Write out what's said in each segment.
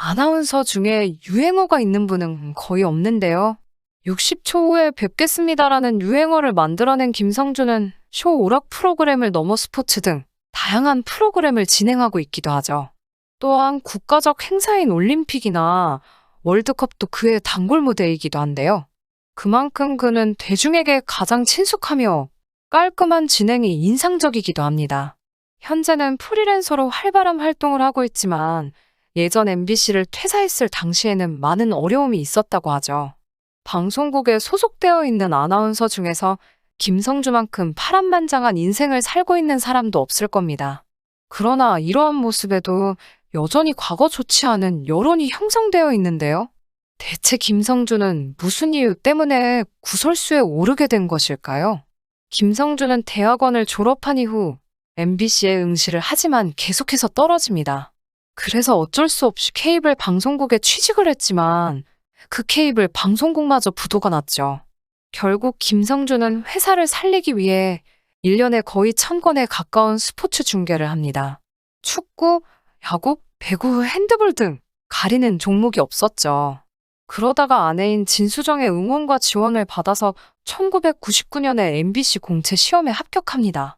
아나운서 중에 유행어가 있는 분은 거의 없는데요. 60초 후에 뵙겠습니다라는 유행어를 만들어낸 김성주는 쇼 오락 프로그램을 넘어 스포츠 등 다양한 프로그램을 진행하고 있기도 하죠. 또한 국가적 행사인 올림픽이나 월드컵도 그의 단골 무대이기도 한데요. 그만큼 그는 대중에게 가장 친숙하며 깔끔한 진행이 인상적이기도 합니다. 현재는 프리랜서로 활발한 활동을 하고 있지만 예전 MBC를 퇴사했을 당시에는 많은 어려움이 있었다고 하죠. 방송국에 소속되어 있는 아나운서 중에서 김성주만큼 파란만장한 인생을 살고 있는 사람도 없을 겁니다. 그러나 이러한 모습에도 여전히 과거 좋지 않은 여론이 형성되어 있는데요. 대체 김성주는 무슨 이유 때문에 구설수에 오르게 된 것일까요? 김성주는 대학원을 졸업한 이후 MBC에 응시를 하지만 계속해서 떨어집니다. 그래서 어쩔 수 없이 케이블 방송국에 취직을 했지만 그 케이블 방송국마저 부도가 났죠. 결국 김성주는 회사를 살리기 위해 1년에 거의 1000건에 가까운 스포츠 중계를 합니다. 축구, 야구, 배구, 핸드볼 등 가리는 종목이 없었죠. 그러다가 아내인 진수정의 응원과 지원을 받아서 1999년에 MBC 공채 시험에 합격합니다.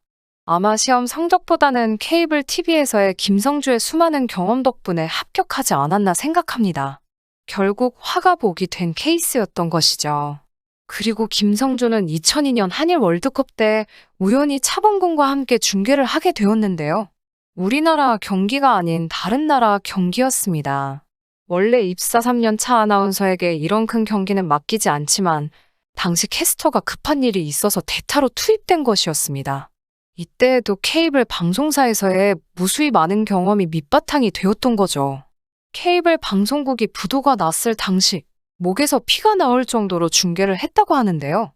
아마 시험 성적보다는 케이블 TV에서의 김성주의 수많은 경험 덕분에 합격하지 않았나 생각합니다. 결국 화가 복이 된 케이스였던 것이죠. 그리고 김성주는 2002년 한일 월드컵 때 우연히 차범근과 함께 중계를 하게 되었는데요. 우리나라 경기가 아닌 다른 나라 경기였습니다. 원래 입사 3년 차 아나운서에게 이런 큰 경기는 맡기지 않지만 당시 캐스터가 급한 일이 있어서 대타로 투입된 것이었습니다. 이때에도 케이블 방송사에서의 무수히 많은 경험이 밑바탕이 되었던 거죠. 케이블 방송국이 부도가 났을 당시 목에서 피가 나올 정도로 중계를 했다고 하는데요.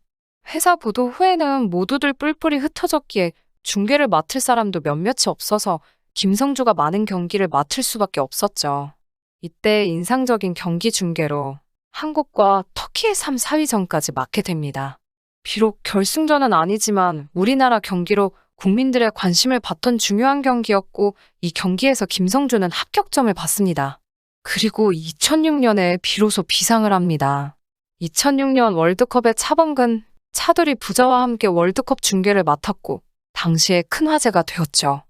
회사 부도 후에는 모두들 뿔뿔이 흩어졌기에 중계를 맡을 사람도 몇몇이 없어서 김성주가 많은 경기를 맡을 수밖에 없었죠. 이때 인상적인 경기 중계로 한국과 터키의 3, 4위전까지 맡게 됩니다. 비록 결승전은 아니지만 우리나라 경기로 국민들의 관심을 받던 중요한 경기였고 이 경기에서 김성주는 합격점을 받습니다. 그리고 2006년에 비로소 비상을 합니다. 2006년 월드컵에 차범근, 차두리 부자와 함께 월드컵 중계를 맡았고 당시에 큰 화제가 되었죠.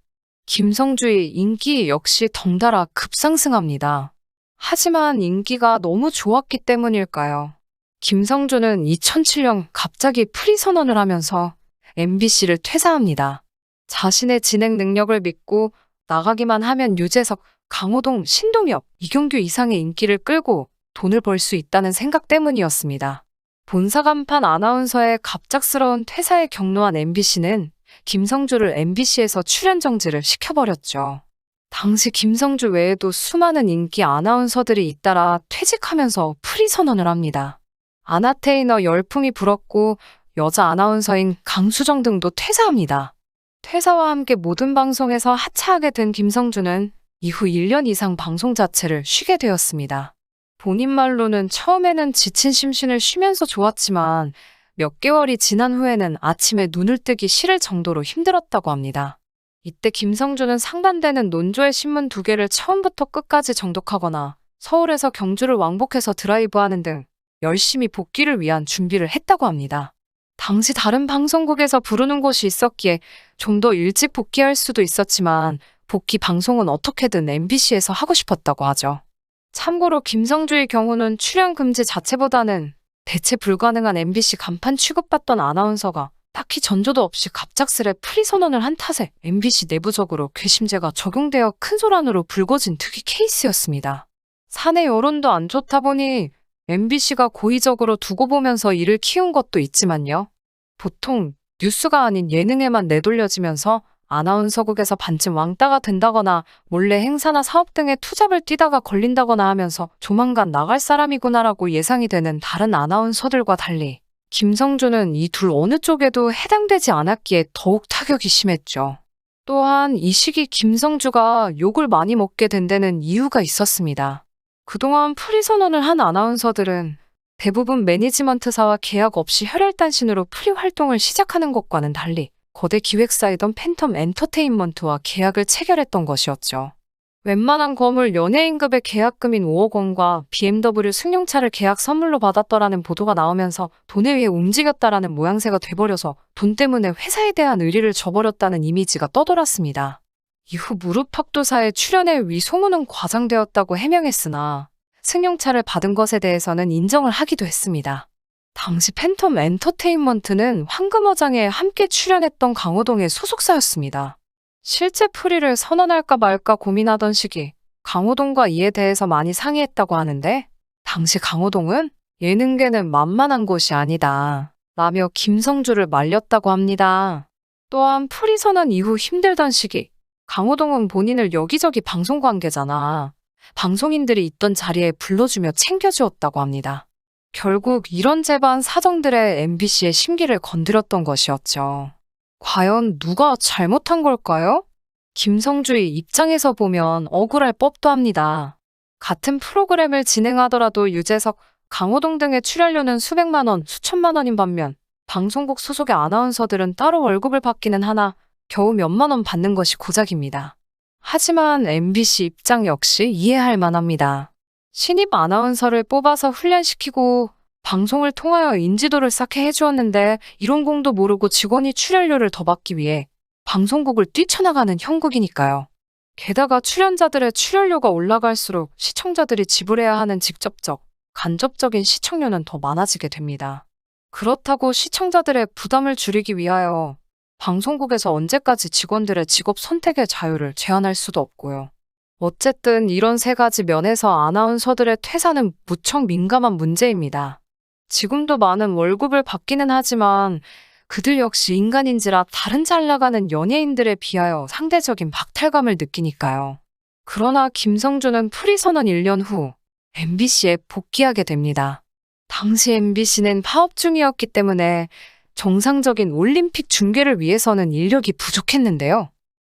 김성주의 인기 역시 덩달아 급상승합니다. 하지만 인기가 너무 좋았기 때문일까요? 김성주는 2007년 갑자기 프리 선언을 하면서 MBC를 퇴사합니다. 자신의 진행 능력을 믿고 나가기만 하면 유재석, 강호동, 신동엽, 이경규 이상의 인기를 끌고 돈을 벌 수 있다는 생각 때문이었습니다. 본사 간판 아나운서의 갑작스러운 퇴사에 격노한 MBC는 김성주를 MBC에서 출연 정지를 시켜버렸죠. 당시 김성주 외에도 수많은 인기 아나운서들이 잇따라 퇴직하면서 프리 선언을 합니다. 아나테이너 열풍이 불었고 여자 아나운서인 강수정 등도 퇴사합니다. 퇴사와 함께 모든 방송에서 하차하게 된 김성주는 이후 1년 이상 방송 자체를 쉬게 되었습니다. 본인 말로는 처음에는 지친 심신을 쉬면서 좋았지만 몇 개월이 지난 후에는 아침에 눈을 뜨기 싫을 정도로 힘들었다고 합니다. 이때 김성주는 상반되는 논조의 신문 2개를 처음부터 끝까지 정독하거나 서울에서 경주를 왕복해서 드라이브하는 등 열심히 복귀를 위한 준비를 했다고 합니다. 당시 다른 방송국에서 부르는 곳이 있었기에 좀 더 일찍 복귀할 수도 있었지만 복귀 방송은 어떻게든 MBC에서 하고 싶었다고 하죠. 참고로 김성주의 경우는 출연 금지 자체보다는 대체 불가능한 MBC 간판 취급받던 아나운서가 딱히 전조도 없이 갑작스레 프리 선언을 한 탓에 MBC 내부적으로 괘씸죄가 적용되어 큰 소란으로 불거진 특이 케이스였습니다. 사내 여론도 안 좋다 보니 MBC가 고의적으로 두고 보면서 일을 키운 것도 있지만요. 보통 뉴스가 아닌 예능에만 내돌려지면서 아나운서국에서 반쯤 왕따가 된다거나 몰래 행사나 사업 등에 투잡을 뛰다가 걸린다거나 하면서 조만간 나갈 사람이구나라고 예상이 되는 다른 아나운서들과 달리 김성주는 이 둘 어느 쪽에도 해당되지 않았기에 더욱 타격이 심했죠. 또한 이 시기 김성주가 욕을 많이 먹게 된 데는 이유가 있었습니다. 그동안 프리 선언을 한 아나운서들은 대부분 매니지먼트사와 계약 없이 혈혈단신으로 프리 활동을 시작하는 것과는 달리 거대 기획사이던 팬텀 엔터테인먼트와 계약을 체결했던 것이었죠. 웬만한 거물 연예인급의 계약금인 5억 원과 BMW 승용차를 계약 선물로 받았더라는 보도가 나오면서 돈에 의해 움직였다라는 모양새가 돼버려서 돈 때문에 회사에 대한 의리를 저버렸다는 이미지가 떠돌았습니다. 이후 무릎팍도사의 출연에 위소문은 과장되었다고 해명했으나 승용차를 받은 것에 대해서는 인정을 하기도 했습니다. 당시 팬텀 엔터테인먼트는 황금어장에 함께 출연했던 강호동의 소속사였습니다. 실제 프리를 선언할까 말까 고민하던 시기 강호동과 이에 대해서 많이 상의했다고 하는데 당시 강호동은 예능계는 만만한 곳이 아니다 라며 김성주를 말렸다고 합니다. 또한 프리 선언 이후 힘들던 시기 강호동은 본인을 여기저기 방송 관계자나 방송인들이 있던 자리에 불러주며 챙겨주었다고 합니다. 결국 이런저런 사정들에 MBC의 심기를 건드렸던 것이었죠. 과연 누가 잘못한 걸까요? 김성주의 입장에서 보면 억울할 법도 합니다. 같은 프로그램을 진행하더라도 유재석, 강호동 등의 출연료는 수백만 원, 수천만 원인 반면 방송국 소속의 아나운서들은 따로 월급을 받기는 하나 겨우 몇만 원 받는 것이 고작입니다. 하지만 MBC 입장 역시 이해할 만합니다. 신입 아나운서를 뽑아서 훈련시키고 방송을 통하여 인지도를 쌓게 해주었는데 이런 공도 모르고 직원이 출연료를 더 받기 위해 방송국을 뛰쳐나가는 형국이니까요. 게다가 출연자들의 출연료가 올라갈수록 시청자들이 지불해야 하는 직접적, 간접적인 시청료는 더 많아지게 됩니다. 그렇다고 시청자들의 부담을 줄이기 위하여 방송국에서 언제까지 직원들의 직업 선택의 자유를 제한할 수도 없고요. 어쨌든 이런 세 가지 면에서 아나운서들의 퇴사는 무척 민감한 문제입니다. 지금도 많은 월급을 받기는 하지만 그들 역시 인간인지라 다른 잘 나가는 연예인들에 비하여 상대적인 박탈감을 느끼니까요. 그러나 김성주는 프리 선언 1년 후 MBC에 복귀하게 됩니다. 당시 MBC는 파업 중이었기 때문에 정상적인 올림픽 중계를 위해서는 인력이 부족했는데요.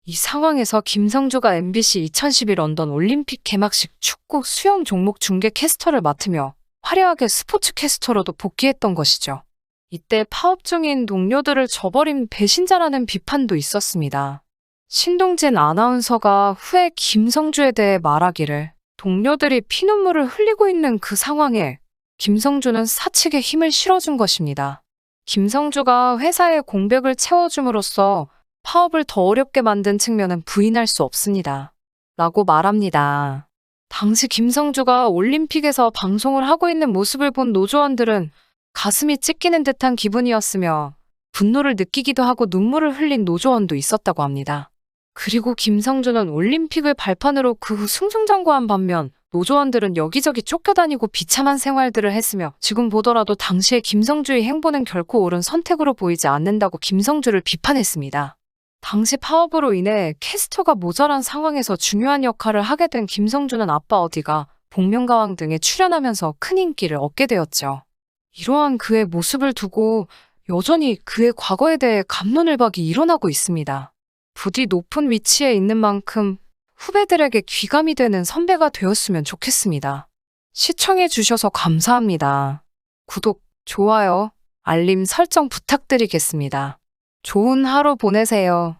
이 상황에서 김성주가 MBC 2012 런던 올림픽 개막식 축구 수영 종목 중계 캐스터를 맡으며 화려하게 스포츠 캐스터로도 복귀했던 것이죠. 이때 파업 중인 동료들을 저버린 배신자라는 비판도 있었습니다. 신동진 아나운서가 후에 김성주에 대해 말하기를 동료들이 피눈물을 흘리고 있는 그 상황에 김성주는 사측에 힘을 실어준 것입니다. 김성주가 회사의 공백을 채워줌으로써 파업을 더 어렵게 만든 측면은 부인할 수 없습니다. 라고 말합니다. 당시 김성주가 올림픽에서 방송을 하고 있는 모습을 본 노조원들은 가슴이 찢기는 듯한 기분이었으며 분노를 느끼기도 하고 눈물을 흘린 노조원도 있었다고 합니다. 그리고 김성주는 올림픽을 발판으로 그 후 승승장구한 반면 노조원들은 여기저기 쫓겨다니고 비참한 생활들을 했으며 지금 보더라도 당시의 김성주의 행보는 결코 옳은 선택으로 보이지 않는다고 김성주를 비판했습니다. 당시 파업으로 인해 캐스터가 모자란 상황에서 중요한 역할을 하게 된 김성주는 아빠 어디가, 복면가왕 등에 출연하면서 큰 인기를 얻게 되었죠. 이러한 그의 모습을 두고 여전히 그의 과거에 대해 갑론을박이 일어나고 있습니다. 부디 높은 위치에 있는 만큼 후배들에게 귀감이 되는 선배가 되었으면 좋겠습니다. 시청해 주셔서 감사합니다. 구독, 좋아요, 알림 설정 부탁드리겠습니다. 좋은 하루 보내세요.